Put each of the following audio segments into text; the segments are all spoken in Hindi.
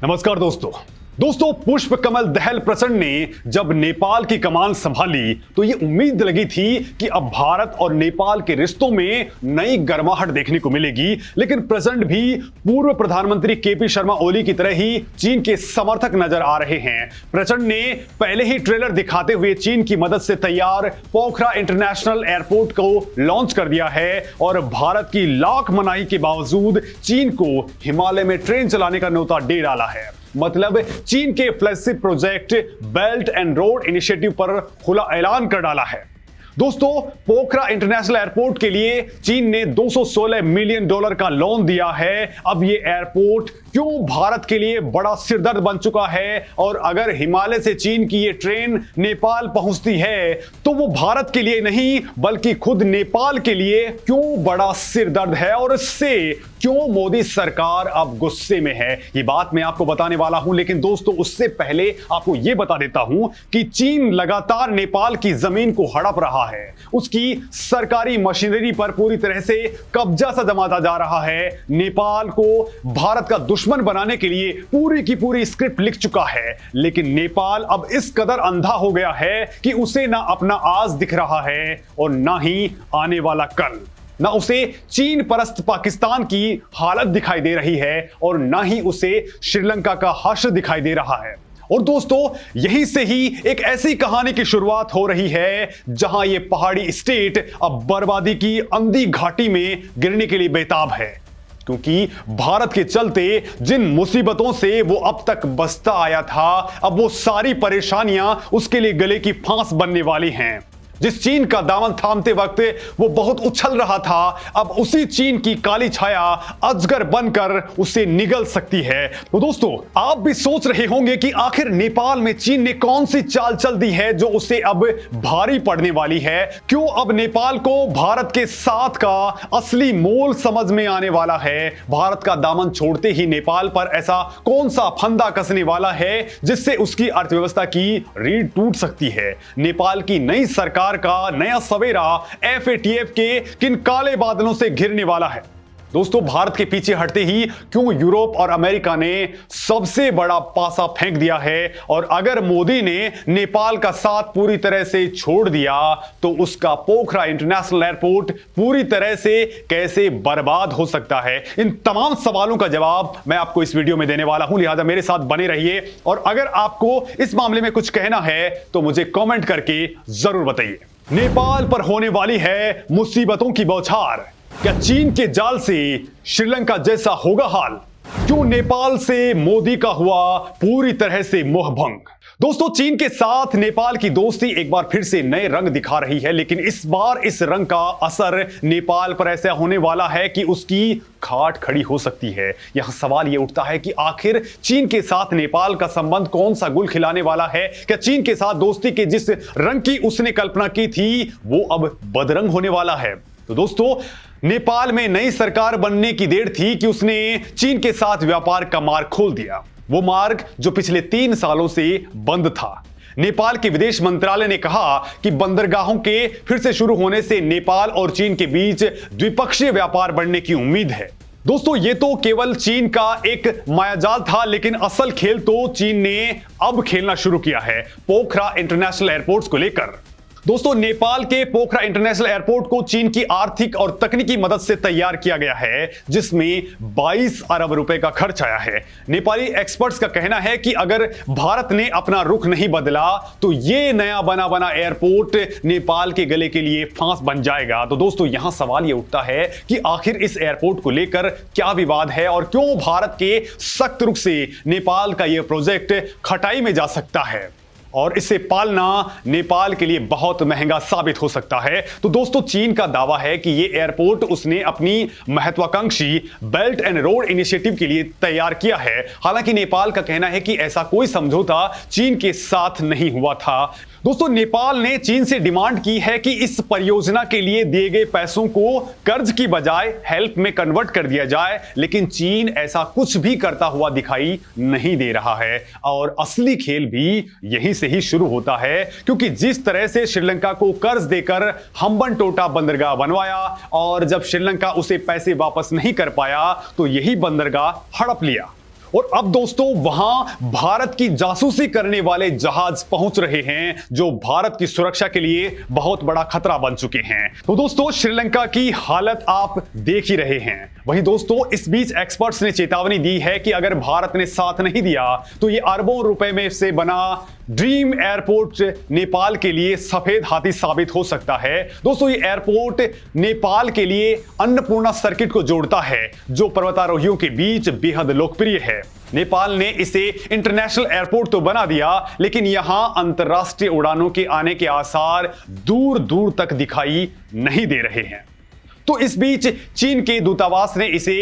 नमस्कार दोस्तों पुष्प कमल दहल प्रचंड ने जब नेपाल की कमान संभाली तो ये उम्मीद लगी थी कि अब भारत और नेपाल के रिश्तों में नई गर्माहट देखने को मिलेगी। लेकिन प्रचंड भी पूर्व प्रधानमंत्री केपी शर्मा ओली की तरह ही चीन के समर्थक नजर आ रहे हैं। प्रचंड ने पहले ही ट्रेलर दिखाते हुए चीन की मदद से तैयार पोखरा इंटरनेशनल एयरपोर्ट को लॉन्च कर दिया है और भारत की लाख मनाही के बावजूद चीन को हिमालय में ट्रेन चलाने का न्योता दे डाला है। मतलब चीन के flagship project belt and road initiative पर खुला ऐलान कर डाला है। दोस्तों, पोखरा इंटरनेशनल एयरपोर्ट के लिए चीन ने $216 मिलियन का लोन दिया है। अब ये एयरपोर्ट क्यों भारत के लिए बड़ा सिरदर्द बन चुका है और अगर हिमालय से चीन की ये ट्रेन नेपाल पहुंचती है तो वो भारत के लिए नहीं बल्कि खुद नेपाल के लिए क्यों बड़ा सिरदर्द है और इससे क्यों मोदी सरकार अब गुस्से में है, ये बात मैं आपको बताने वाला हूं। लेकिन दोस्तों, उससे पहले आपको यह बता देता हूं कि चीन लगातार नेपाल की जमीन को हड़प रहा है। उसकी सरकारी मशीनरी पर पूरी तरह से कब्जा सा जमाता जा रहा है। नेपाल को भारत का दुश्मन बनाने के लिए पूरी की पूरी स्क्रिप्ट लिख चुका है। लेकिन नेपाल अब इस कदर अंधा हो गया है कि उसे ना अपना आज दिख रहा है और ना ही आने वाला कल। ना उसे चीन परस्त पाकिस्तान की हालत दिखाई दे रही है और ना ही उसे श्रीलंका का हश्र दिखाई दे रहा है। और दोस्तों, यहीं से ही एक ऐसी कहानी की शुरुआत हो रही है जहां ये पहाड़ी स्टेट अब बर्बादी की अंधी घाटी में गिरने के लिए बेताब है। क्योंकि भारत के चलते जिन मुसीबतों से वो अब तक बचता आया था, अब वो सारी परेशानियां उसके लिए गले की फांस बनने वाली हैं। जिस चीन का दामन थामते वक्त वो बहुत उछल रहा था, अब उसी चीन की काली छाया अजगर बनकर उसे निगल सकती है। तो दोस्तों, आप भी सोच रहे होंगे कि आखिर नेपाल में चीन ने कौन सी चाल चल दी है जो उसे अब भारी पड़ने वाली है। क्यों अब नेपाल को भारत के साथ का असली मोल समझ में आने वाला है। भारत का दामन छोड़ते ही नेपाल पर ऐसा कौन सा फंदा कसने वाला है जिससे उसकी अर्थव्यवस्था की रीढ़ टूट सकती है। नेपाल की नई सरकार का नया सवेरा एफएटीएफ के किन काले बादलों से घिरने वाला है। दोस्तों, भारत के पीछे हटते ही क्यों यूरोप और अमेरिका ने सबसे बड़ा पासा फेंक दिया है और अगर मोदी ने नेपाल का साथ पूरी तरह से छोड़ दिया तो उसका पोखरा इंटरनेशनल एयरपोर्ट पूरी तरह से कैसे बर्बाद हो सकता है। इन तमाम सवालों का जवाब मैं आपको इस वीडियो में देने वाला हूं, लिहाजा मेरे साथ बने रहिए। और अगर आपको इस मामले में कुछ कहना है तो मुझे कमेंट करके जरूर बताइए। नेपाल पर होने वाली है मुसीबतों की बौछार। क्या चीन के जाल से श्रीलंका जैसा होगा हाल। क्यों नेपाल से मोदी का हुआ पूरी तरह से मोहभंग। दोस्तों, चीन के साथ नेपाल की दोस्ती एक बार फिर से नए रंग दिखा रही है। लेकिन इस बार इस रंग का असर नेपाल पर ऐसा होने वाला है कि उसकी खाट खड़ी हो सकती है। यहां सवाल यह उठता है कि आखिर चीन के साथ नेपाल का संबंध कौन सा गुल खिलाने वाला है। क्या चीन के साथ दोस्ती के जिस रंग की उसने कल्पना की थी वो अब बदरंग होने वाला है। तो दोस्तों, नेपाल में नई सरकार बनने की देर थी कि उसने चीन के साथ व्यापार का मार्ग खोल दिया। वो मार्ग जो पिछले 3 सालों से बंद था। नेपाल के विदेश मंत्रालय ने कहा कि बंदरगाहों के फिर से शुरू होने से नेपाल और चीन के बीच द्विपक्षीय व्यापार बढ़ने की उम्मीद है। दोस्तों, ये तो केवल चीन का एक मायाजाल था, लेकिन असल खेल तो चीन ने अब खेलना शुरू किया है पोखरा इंटरनेशनल एयरपोर्ट को लेकर। दोस्तों, नेपाल के पोखरा इंटरनेशनल एयरपोर्ट को चीन की आर्थिक और तकनीकी मदद से तैयार किया गया है, जिसमें 22 अरब रुपए का खर्च आया है। नेपाली एक्सपर्ट्स का कहना है कि अगर भारत ने अपना रुख नहीं बदला तो यह नया बना एयरपोर्ट नेपाल के गले के लिए फांस बन जाएगा। तो दोस्तों, यहां सवाल यह उठता है कि आखिर इस एयरपोर्ट को लेकर क्या विवाद है और क्यों भारत के सख्त रुख से नेपाल का यह प्रोजेक्ट खटाई में जा सकता है और इसे पालना नेपाल के लिए बहुत महंगा साबित हो सकता है। तो दोस्तों, चीन का दावा है कि यह एयरपोर्ट उसने अपनी महत्वाकांक्षी बेल्ट एंड रोड इनिशिएटिव के लिए तैयार किया है। हालांकि नेपाल का कहना है कि ऐसा कोई समझौता चीन के साथ नहीं हुआ था। दोस्तों, नेपाल ने चीन से डिमांड की है कि इस परियोजना के लिए दिए गए पैसों को कर्ज की बजाय हेल्प में कन्वर्ट कर दिया जाए, लेकिन चीन ऐसा कुछ भी करता हुआ दिखाई नहीं दे रहा है। और असली खेल भी यहीं से ही शुरू होता है, क्योंकि जिस तरह से श्रीलंका को कर्ज देकर हम्बनटोटा बंदरगाह बनवाया और जब श्रीलंका उसे पैसे वापस नहीं कर पाया तो यही बंदरगाह हड़प लिया। और अब दोस्तों वहां भारत की जासूसी करने वाले जहाज पहुंच रहे हैं जो भारत की सुरक्षा के लिए बहुत बड़ा खतरा बन चुके हैं। तो दोस्तों श्रीलंका की हालत आप देख ही रहे हैं। वहीं दोस्तों इस बीच एक्सपर्ट्स ने चेतावनी दी है कि अगर भारत ने साथ नहीं दिया तो ये अरबों रुपए में से बना ड्रीम एयरपोर्ट नेपाल के लिए सफेद हाथी साबित हो सकता है। दोस्तों ये एयरपोर्ट नेपाल के लिए अन्नपूर्णा सर्किट को जोड़ता है जो पर्वतारोहियों के बीच बेहद लोकप्रिय है। नेपाल ने इसे इंटरनेशनल एयरपोर्ट तो बना दिया लेकिन यहां अंतरराष्ट्रीय उड़ानों के आने के आसार दूर दूर तक दिखाई नहीं दे रहे हैं। तो इस बीच चीन के दूतावास ने इसे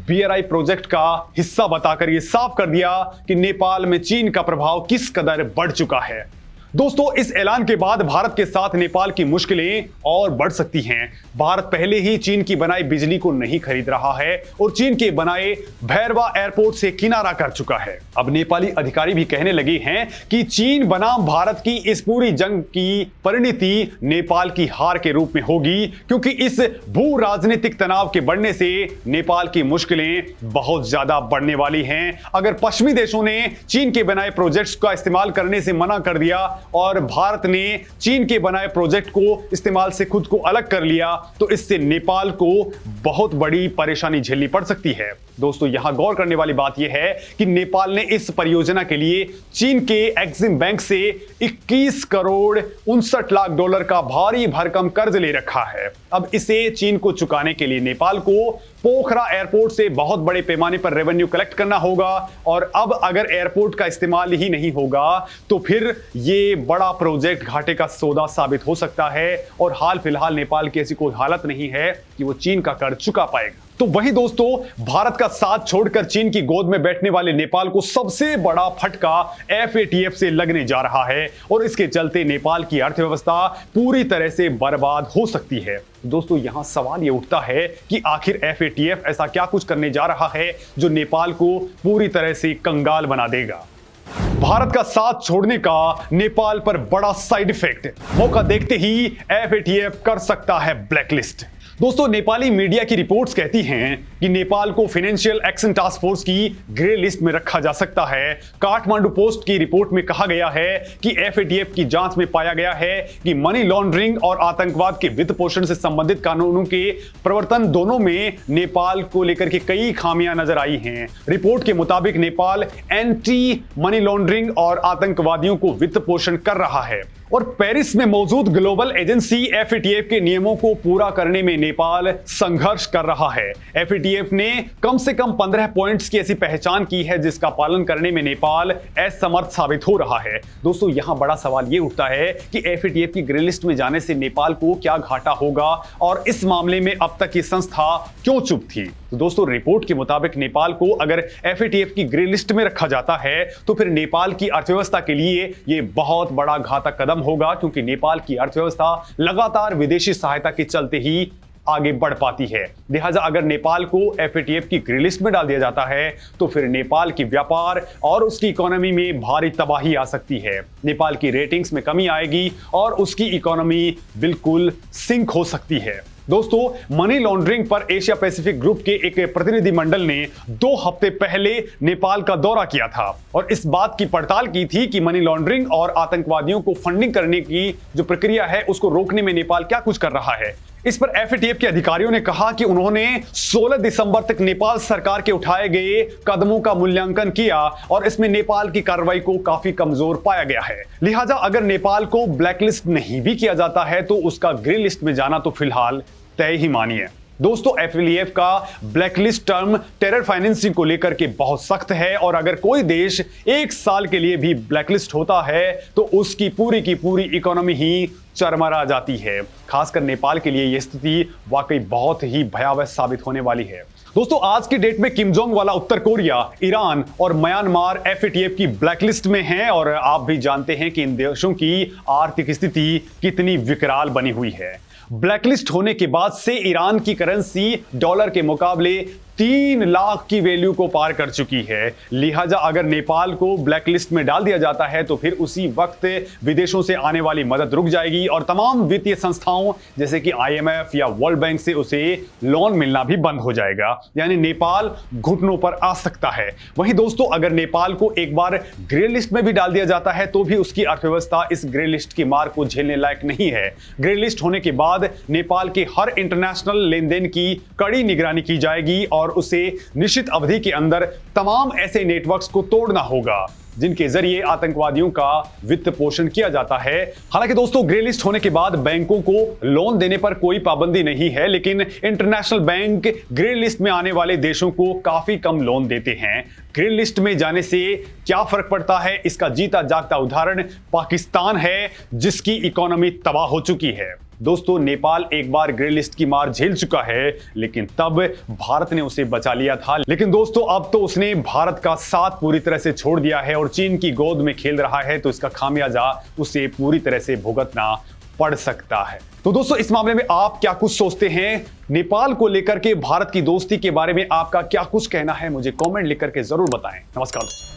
BRI प्रोजेक्ट का हिस्सा बताकर यह साफ कर दिया कि नेपाल में चीन का प्रभाव किस कदर बढ़ चुका है। दोस्तों इस ऐलान के बाद भारत के साथ नेपाल की मुश्किलें और बढ़ सकती हैं। भारत पहले ही चीन की बनाई बिजली को नहीं खरीद रहा है और चीन के बनाए भैरवा एयरपोर्ट से किनारा कर चुका है। अब नेपाली अधिकारी भी कहने लगे हैं कि चीन बनाम भारत की इस पूरी जंग की परिणति नेपाल की हार के रूप में होगी, क्योंकि इस भू राजनीतिक तनाव के बढ़ने से नेपाल की मुश्किलें बहुत ज्यादा बढ़ने वाली हैं। अगर पश्चिमी देशों ने चीन के बनाए प्रोजेक्ट्स का इस्तेमाल करने से मना कर दिया और भारत ने चीन के बनाए प्रोजेक्ट को इस्तेमाल से खुद को अलग कर लिया तो इससे नेपाल को बहुत बड़ी परेशानी झेलनी पड़ सकती है। दोस्तों यहां गौर करने वाली बात यह है कि नेपाल ने इस परियोजना के लिए चीन के एक्सिम बैंक से 21 करोड़ 59 लाख डॉलर का भारी भरकम कर्ज ले रखा है। अब इसे चीन को चुकाने के लिए नेपाल को पोखरा एयरपोर्ट से बहुत बड़े पैमाने पर रेवेन्यू कलेक्ट करना होगा और अब अगर एयरपोर्ट का इस्तेमाल ही नहीं होगा तो फिर ये बड़ा प्रोजेक्ट घाटे का सौदा साबित हो सकता है और हाल फिलहाल नेपाल की ऐसी कोई हालत नहीं है कि वो चीन का कर्ज चुका पाएगा। तो वही दोस्तों भारत का साथ छोड़कर चीन की गोद में बैठने वाले नेपाल को सबसे बड़ा फटका FATF से लगने जा रहा है और इसके चलते नेपाल की अर्थव्यवस्था पूरी तरह से बर्बाद हो सकती है। दोस्तों यहां सवाल यह उठता है कि आखिर FATF ऐसा क्या कुछ करने जा रहा है जो नेपाल को पूरी तरह से कंगाल बना देगा। भारत का साथ छोड़ने का नेपाल पर बड़ा साइड इफेक्ट, मौका देखते ही FATF कर सकता है ब्लैकलिस्ट। दोस्तों नेपाली मीडिया की रिपोर्ट्स कहती हैं कि नेपाल को फाइनेंशियल एक्शन टास्क फोर्स की ग्रे लिस्ट में रखा जा सकता है। काठमांडू पोस्ट की रिपोर्ट में कहा गया है कि FATF की जांच में पाया गया है कि मनी लॉन्ड्रिंग और आतंकवाद के वित्त पोषण से संबंधित कानूनों के प्रवर्तन दोनों में नेपाल को लेकर के कई खामियां नजर आई हैं। रिपोर्ट के मुताबिक नेपाल एंटी मनी लॉन्ड्रिंग और आतंकवादियों को वित्त पोषण कर रहा है और पेरिस में मौजूद ग्लोबल एजेंसी FATF के नियमों को पूरा करने में नेपाल संघर्ष कर रहा है। FATF ने कम से कम 15 पॉइंट्स की ऐसी पहचान की है जिसका पालन करने में नेपाल असमर्थ साबित हो रहा है। दोस्तों यहां बड़ा सवाल यह उठता है कि FATF की ग्रे लिस्ट में जाने से नेपाल को क्या घाटा होगा और इस मामले में अब तक ये संस्था क्यों चुप थी। तो दोस्तों रिपोर्ट के मुताबिक नेपाल को अगर FATF की ग्रे लिस्ट में रखा जाता है तो फिर नेपाल की अर्थव्यवस्था के लिए यह बहुत बड़ा घातक कदम होगा, क्योंकि नेपाल की अर्थव्यवस्था लगातार विदेशी सहायता के चलते ही आगे बढ़ पाती है। लिहाजा अगर नेपाल को FATF की ग्रे लिस्ट में डाल दिया जाता है तो फिर नेपाल की व्यापार और उसकी इकोनॉमी में भारी तबाही आ सकती है। नेपाल की रेटिंग्स में कमी आएगी और उसकी इकोनॉमी बिल्कुल सिंक हो सकती है। दोस्तों मनी लॉन्ड्रिंग पर एशिया पैसिफिक ग्रुप के एक प्रतिनिधिमंडल ने 2 हफ्ते पहले नेपाल का दौरा किया था और इस बात की पड़ताल की थी कि मनी लॉन्ड्रिंग और आतंकवादियों को फंडिंग करने की जो प्रक्रिया है उसको रोकने में नेपाल क्या कुछ कर रहा है। इस पर FATF के अधिकारियों ने कहा कि उन्होंने 16 दिसंबर तक नेपाल सरकार के उठाए गए कदमों का मूल्यांकन किया और इसमें नेपाल की कार्रवाई को काफी कमजोर पाया गया है। लिहाजा अगर नेपाल को ब्लैकलिस्ट नहीं भी किया जाता है तो उसका ग्रे लिस्ट में जाना तो फिलहाल तय ही मानिए। दोस्तों FATF का ब्लैकलिस्ट टर्म टेरर फाइनेंसिंग को लेकर के बहुत सख्त है और अगर कोई देश 1 साल के लिए भी ब्लैकलिस्ट होता है तो उसकी पूरी की पूरी इकोनॉमी ही चरमरा जाती है। खासकर नेपाल के लिए यह स्थिति वाकई बहुत ही भयावह साबित होने वाली है। दोस्तों आज की डेट में किम जोंग वाला उत्तर कोरिया, ईरान और म्यांमार FATF की ब्लैकलिस्ट में हैं और आप भी जानते हैं कि इन देशों की आर्थिक स्थिति कितनी विकराल बनी हुई है। ब्लैकलिस्ट होने के बाद से ईरान की करेंसी डॉलर के मुकाबले 3 लाख की वैल्यू को पार कर चुकी है। लिहाजा अगर नेपाल को ब्लैकलिस्ट में डाल दिया जाता है तो फिर उसी वक्त विदेशों से आने वाली मदद रुक जाएगी और तमाम वित्तीय संस्थाओं जैसे कि IMF या वर्ल्ड बैंक से उसे लोन मिलना भी बंद हो जाएगा, यानी नेपाल घुटनों पर आ सकता है। वहीं दोस्तों, अगर नेपाल को एक बार ग्रे लिस्ट में भी डाल दिया जाता है तो भी उसकी अर्थव्यवस्था इस ग्रे लिस्ट की मार को झेलने लायक नहीं है। ग्रे लिस्ट होने के बाद नेपाल के हर इंटरनेशनल लेनदेन की कड़ी निगरानी की जाएगी और उसे निश्चित अवधि के अंदर तमाम ऐसे नेटवर्क्स को तोड़ना होगा जिनके जरिए आतंकवादियों का वित्त पोषण किया जाता है। हालांकि दोस्तों, ग्रे लिस्ट होने के बाद बैंकों को लोन देने पर कोई पाबंदी नहीं है, लेकिन इंटरनेशनल बैंक ग्रे लिस्ट में आने वाले देशों को काफी कम लोन देते हैं। ग्रे लिस्ट में जाने से क्या फर्क पड़ता है, इसका जीता जागता उदाहरण पाकिस्तान है, जिसकी इकोनॉमी तबाह हो चुकी है। दोस्तों, नेपाल एक बार ग्रे लिस्ट की मार झेल चुका है, लेकिन तब भारत ने उसे बचा लिया था। लेकिन दोस्तों, अब तो उसने भारत का साथ पूरी तरह से छोड़ दिया है और चीन की गोद में खेल रहा है, तो इसका खामियाजा उसे पूरी तरह से भुगतना पड़ सकता है। तो दोस्तों, इस मामले में आप क्या कुछ सोचते हैं? नेपाल को लेकर के भारत की दोस्ती के बारे में आपका क्या कुछ कहना है? मुझे कमेंट लिख करके जरूर बताएं। नमस्कार दोस्तों।